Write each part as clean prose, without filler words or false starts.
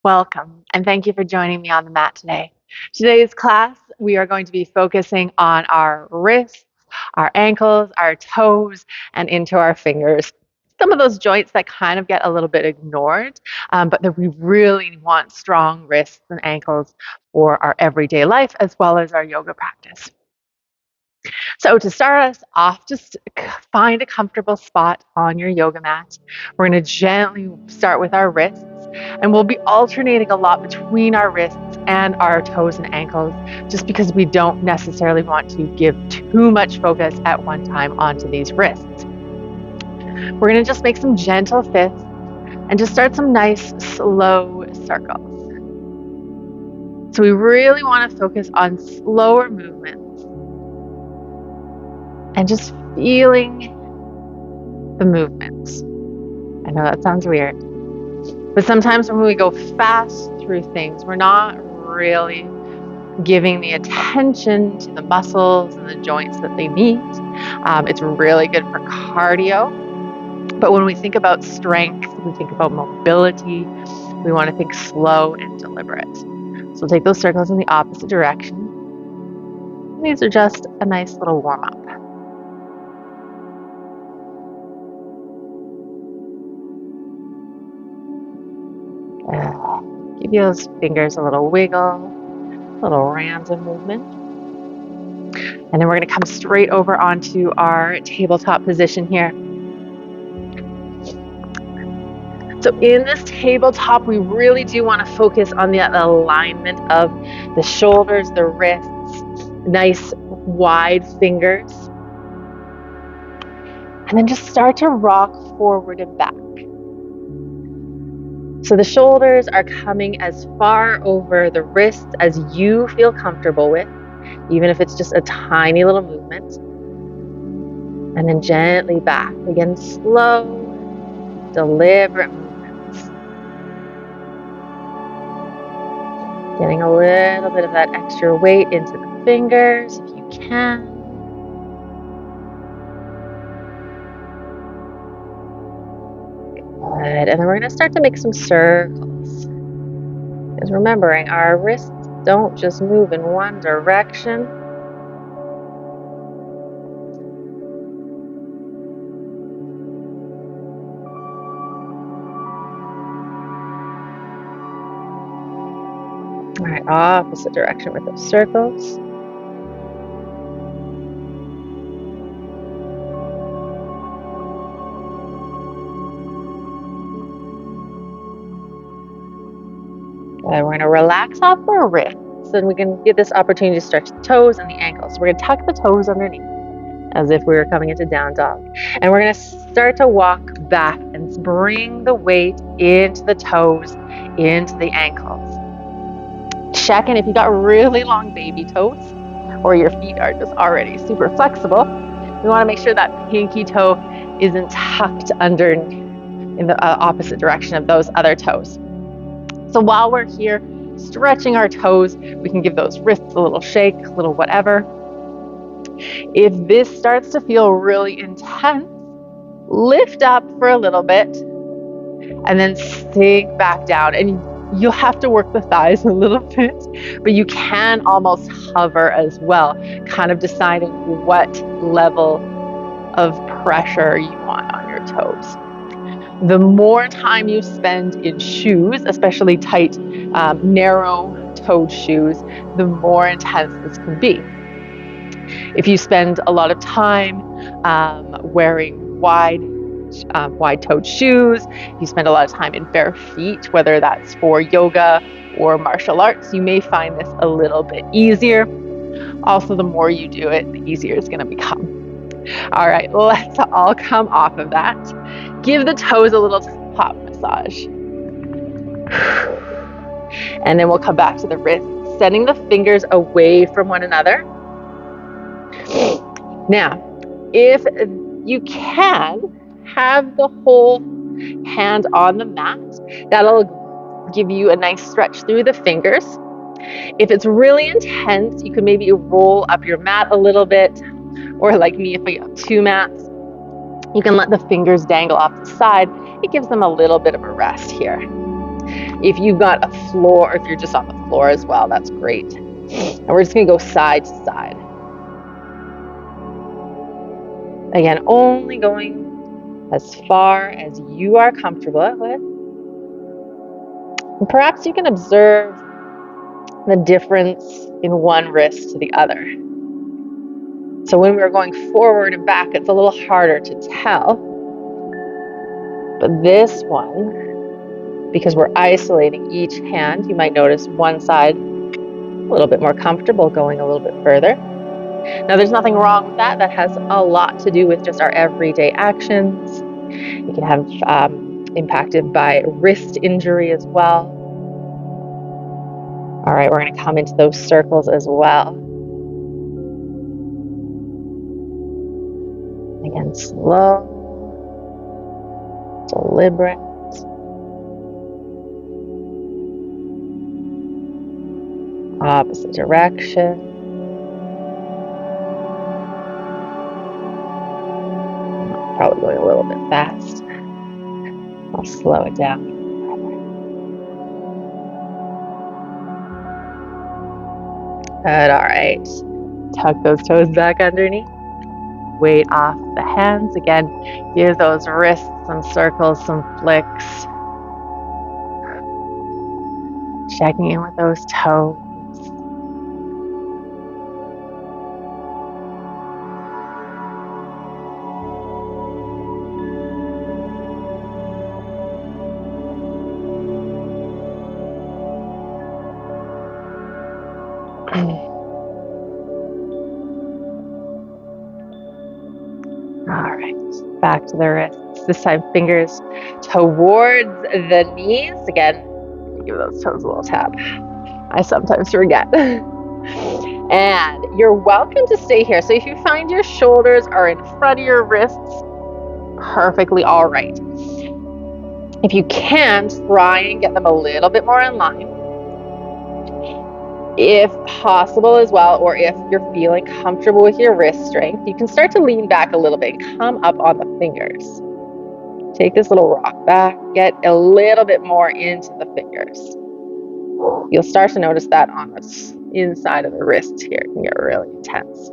Welcome, and thank you for joining me on the mat today. Today's class, we are going to be focusing on our wrists, our ankles, our toes, and into our fingers. Some of those joints that kind of get a little bit ignored, but that we really want strong wrists and ankles for our everyday life as well as our yoga practice. So to start us off, just find a comfortable spot on your yoga mat. We're going to gently start with our wrists, and we'll be alternating a lot between our wrists and our toes and ankles, just because we don't necessarily want to give too much focus at one time onto these wrists. We're going to just make some gentle fists and just start some nice slow circles. So we really want to focus on slower movements and just feeling the movements. I know that sounds weird, but sometimes when we go fast through things, we're not really giving the attention to the muscles and the joints that they need. It's really good for cardio, but when we think about strength, we think about mobility, we want to think slow and deliberate. So we'll take those circles in the opposite direction. These are just a nice little warm-up. Give those fingers a little wiggle, a little random movement. And then we're going to come straight over onto our tabletop position here. So in this tabletop, we really do want to focus on the alignment of the shoulders, the wrists, nice wide fingers. And then just start to rock forward and back. So the shoulders are coming as far over the wrists as you feel comfortable with, even if it's just a tiny little movement. And then gently back. Again, slow, deliberate movements. Getting a little bit of that extra weight into the fingers if you can. Good. And then we're going to start to make some circles. Because remembering, our wrists don't just move in one direction. All right, opposite direction with those circles. And we're going to relax off our wrists, and we can get this opportunity to stretch the toes and the ankles. So we're going to tuck the toes underneath as if we were coming into down dog. And we're going to start to walk back and bring the weight into the toes, into the ankles. Check in if you got really long baby toes or your feet are just already super flexible. We want to make sure that pinky toe isn't tucked under in the opposite direction of those other toes. So while we're here stretching our toes, we can give those wrists a little shake, a little whatever. If this starts to feel really intense, lift up for a little bit and then sink back down. And you'll have to work the thighs a little bit, but you can almost hover as well, kind of deciding what level of pressure you want on your toes. The more time you spend in shoes, especially tight, narrow-toed shoes, the more intense this can be. If you spend a lot of time wearing wide-toed shoes, if you spend a lot of time in bare feet, whether that's for yoga or martial arts, you may find this a little bit easier. Also, the more you do it, the easier it's going to become. All right, let's all come off of that. Give the toes a little hot massage. And then we'll come back to the wrists, sending the fingers away from one another. Now, if you can, have the whole hand on the mat. That'll give you a nice stretch through the fingers. If it's really intense, you can maybe roll up your mat a little bit, or like me, if I have two mats, you can let the fingers dangle off the side. It gives them a little bit of a rest here. If you've got a floor, or if you're just on the floor as well, that's great. And we're just going to go side to side. Again, only going as far as you are comfortable with. And perhaps you can observe the difference in one wrist to the other. So when we're going forward and back, it's a little harder to tell. But this one, because we're isolating each hand, you might notice one side a little bit more comfortable, going a little bit further. Now, there's nothing wrong with that. That has a lot to do with just our everyday actions. You can have impacted by wrist injury as well. All right, we're going to come into those circles as well. Again, slow, deliberate. Opposite direction. Probably going a little bit fast. I'll slow it down. Good, all right. Tuck those toes back underneath. Weight off the hands. Again, give those wrists some circles, some flicks. Checking in with those toes. All right, back to the wrists. This time, fingers towards the knees. Again, give those toes a little tap. I sometimes forget. And you're welcome to stay here. So if you find your shoulders are in front of your wrists, perfectly all right. If you can, try and get them a little bit more in line. If possible as well, or if you're feeling comfortable with your wrist strength, you can start to lean back a little bit and come up on the fingers. Take this little rock back, get a little bit more into the fingers. You'll start to notice that on the inside of the wrist here. It can get really intense.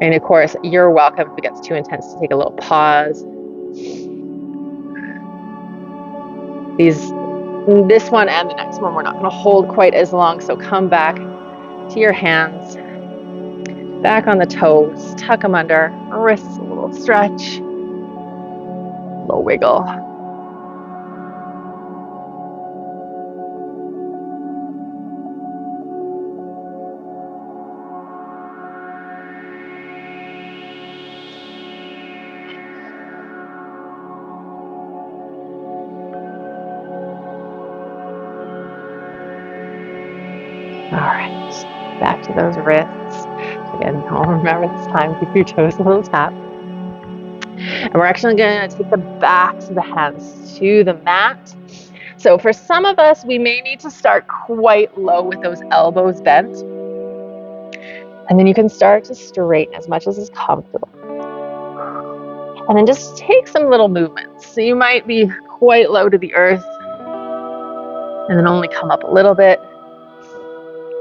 And of course, you're welcome if it gets too intense to take a little pause. This one and the next one, we're not going to hold quite as long, so come back to your hands, back on the toes, tuck them under, wrists a little stretch, a little wiggle. All right, back to those wrists. Again, remember this time, keep your toes a little tap. And we're actually going to take the backs of the hands to the mat. So for some of us, we may need to start quite low with those elbows bent. And then you can start to straighten as much as is comfortable. And then just take some little movements. So you might be quite low to the earth, and then only come up a little bit,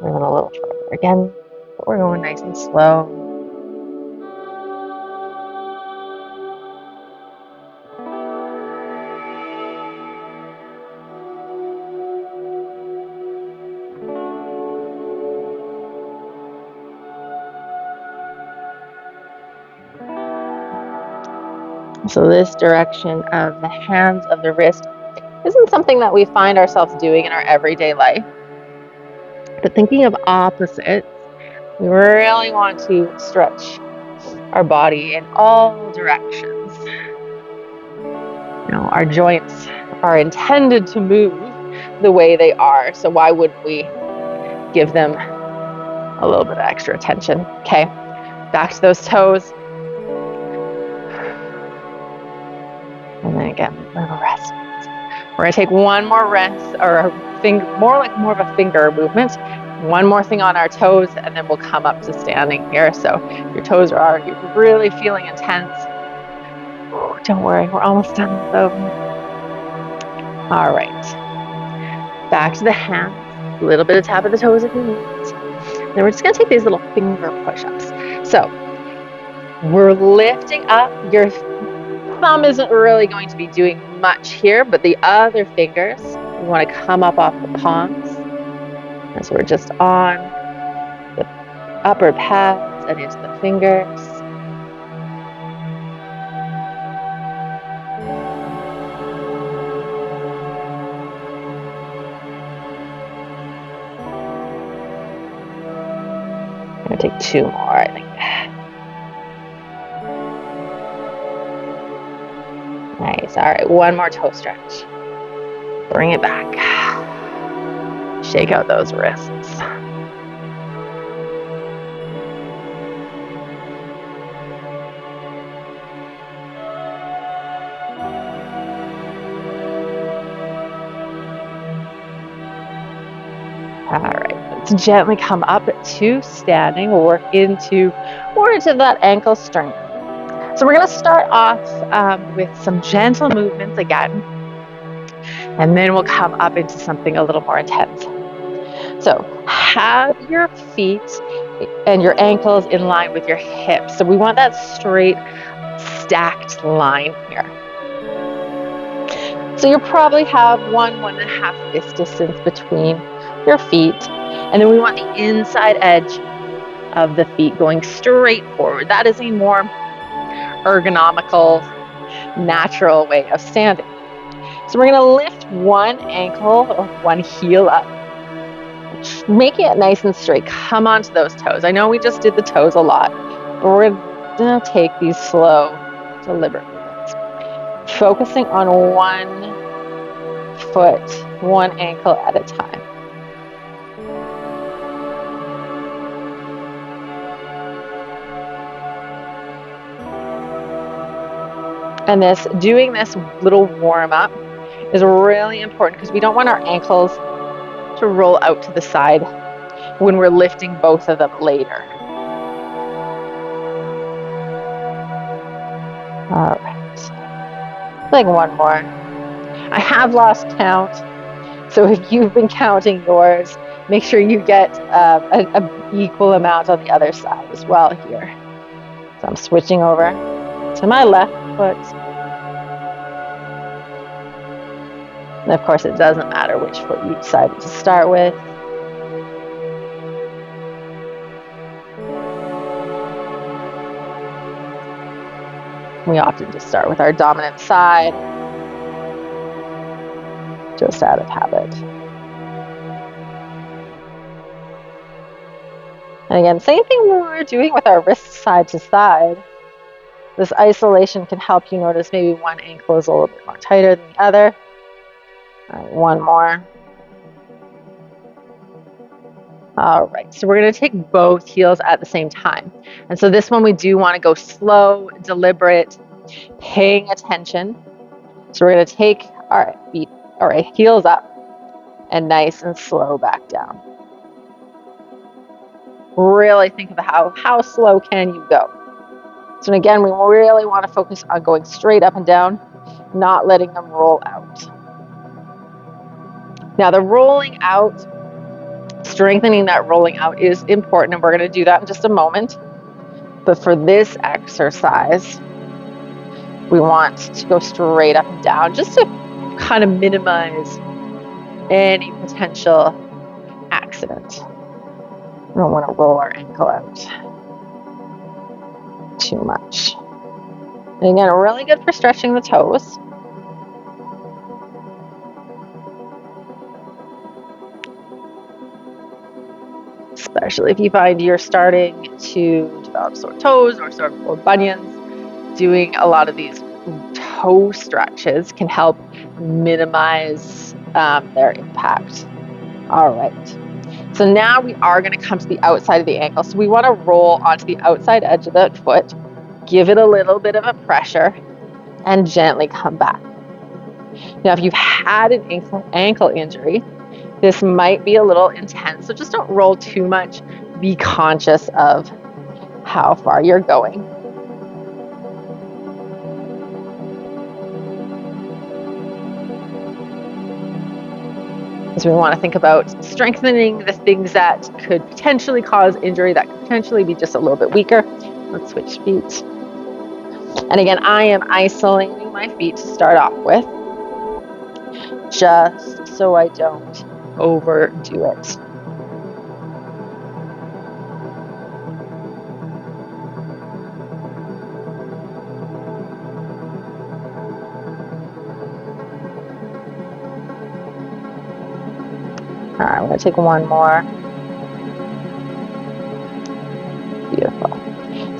and then a little further again. But we're going nice and slow. So this direction of the hands of the wrist isn't something that we find ourselves doing in our everyday life. But thinking of opposites, we really want to stretch our body in all directions. You know, our joints are intended to move the way they are, so why wouldn't we give them a little bit of extra attention? Okay, back to those toes. And then again, little rest. We're going to take one more rest, or more of a finger movement. One more thing on our toes, and then we'll come up to standing here. So your toes are already really feeling intense. Don't worry, we're almost done with them. All right. Back to the hands, a little bit of tap of the toes if you need. Then we're just gonna take these little finger push-ups. So we're lifting up. Your thumb isn't really going to be doing much here, but the other fingers, we want to come up off the palms. And so we're just on the upper pads and into the fingers. I'm gonna take 2 more, I think. Nice. All right, one more toe stretch. Bring it back. Shake out those wrists. All right, let's gently come up to standing. We'll work into more into that ankle strength. So we're going to start off with some gentle movements again, and then we'll come up into something a little more intense. So have your feet and your ankles in line with your hips. So we want that straight, stacked line here. So you'll probably have 1.5 fist distance between your feet. And then we want the inside edge of the feet going straight forward. That is a more ergonomical, natural way of standing. So we're going to lift one ankle or one heel up, making it nice and straight. Come onto those toes. I know we just did the toes a lot, but we're going to take these slow, deliberate movements. Focusing on one foot, one ankle at a time. And doing this little warm up is really important because we don't want our ankles to roll out to the side when we're lifting both of them later. All right, like one more. I have lost count, so if you've been counting yours, make sure you get an equal amount on the other side as well here. So I'm switching over to my left foot. And of course, it doesn't matter which foot you decide to start with. We often just start with our dominant side, just out of habit. And again, same thing we're doing with our wrists side to side. This isolation can help you notice maybe one ankle is a little bit more tighter than the other. All right, one more. All right, so we're going to take both heels at the same time. And so this one we do want to go slow, deliberate, paying attention. So we're going to take our feet, or our heels up and nice and slow back down. Really think of how slow can you go. So again, we really want to focus on going straight up and down, not letting them roll out. Now the rolling out, strengthening that rolling out is important, and we're going to do that in just a moment. But for this exercise, we want to go straight up and down just to kind of minimize any potential accident. We don't want to roll our ankle out too much. And again, really good for stretching the toes. Especially if you find you're starting to develop sore toes or bunions, doing a lot of these toe stretches can help minimize their impact. All right. So now we are going to come to the outside of the ankle. So we want to roll onto the outside edge of the foot, give it a little bit of a pressure, and gently come back. Now, if you've had an ankle injury, this might be a little intense, so just don't roll too much. Be conscious of how far you're going. Because we want to think about strengthening the things that could potentially cause injury, that could potentially be just a little bit weaker. Let's switch feet. And again, I am isolating my feet to start off with, just so I don't overdo it. All right, I'm going to take one more. Beautiful.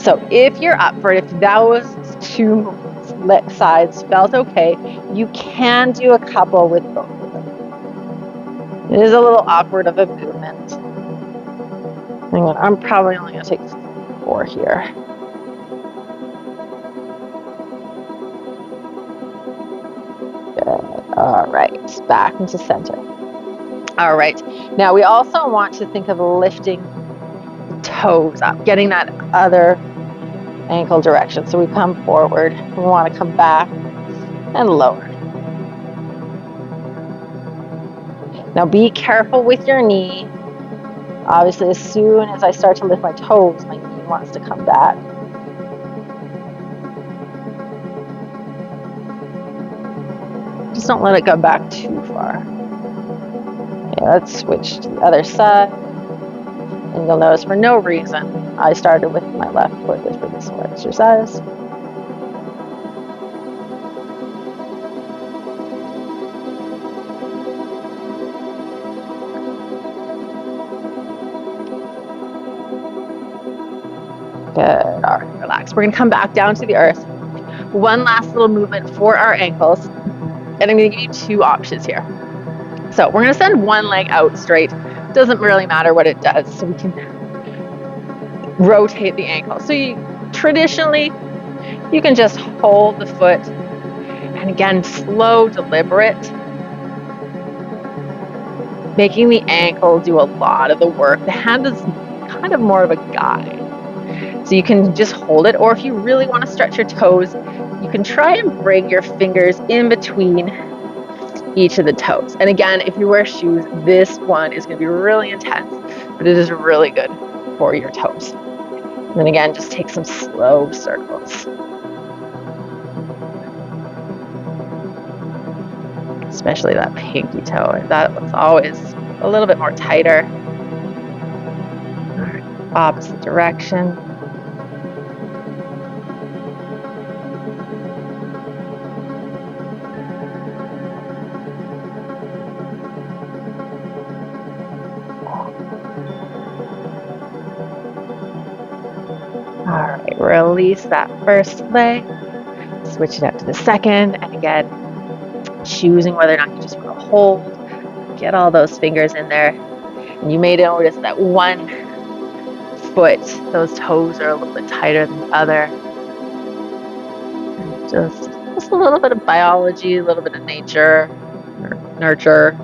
So if you're up for it, if those two sides felt okay, you can do a couple with both of them. It is a little awkward of a movement. Hang on, I'm probably only going to take 4 here. Good. All right, back into center. All right, now we also want to think of lifting the toes up, getting that other ankle direction. So we come forward, we want to come back and lower. Now be careful with your knee. Obviously, as soon as I start to lift my toes, my knee wants to come back. Just don't let it go back too far. Okay, let's switch to the other side. And you'll notice for no reason, I started with my left foot for this whole exercise. Good. All right, relax. We're going to come back down to the earth. One last little movement for our ankles. And I'm going to give you 2 options here. So we're going to send one leg out straight. Doesn't really matter what it does. So we can rotate the ankle. So traditionally, you can just hold the foot. And again, slow, deliberate. Making the ankle do a lot of the work. The hand is kind of more of a guide. So you can just hold it, or if you really want to stretch your toes, you can try and bring your fingers in between each of the toes. And again, if you wear shoes, this one is going to be really intense, but it is really good for your toes. And then again, just take some slow circles. Especially that pinky toe. That one's always a little bit more tighter. All right, opposite direction. All right, release that first leg, switch it up to the second, and again, choosing whether or not you just want to hold, get all those fingers in there. And you may notice that one foot, those toes are a little bit tighter than the other. And just a little bit of biology, a little bit of nature, nurture.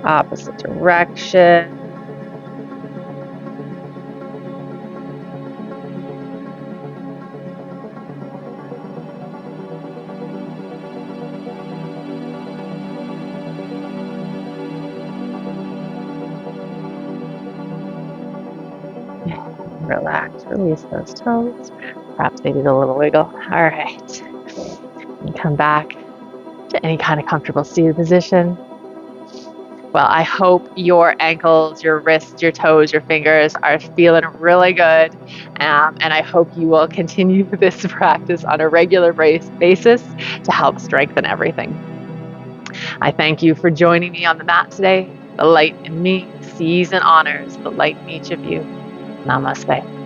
Opposite direction. Relax, release those toes. Perhaps they need a little wiggle. All right. And come back to any kind of comfortable seated position. Well, I hope your ankles, your wrists, your toes, your fingers are feeling really good. And I hope you will continue this practice on a regular basis to help strengthen everything. I thank you for joining me on the mat today. The light in me sees and honors the light in each of you. Namaste.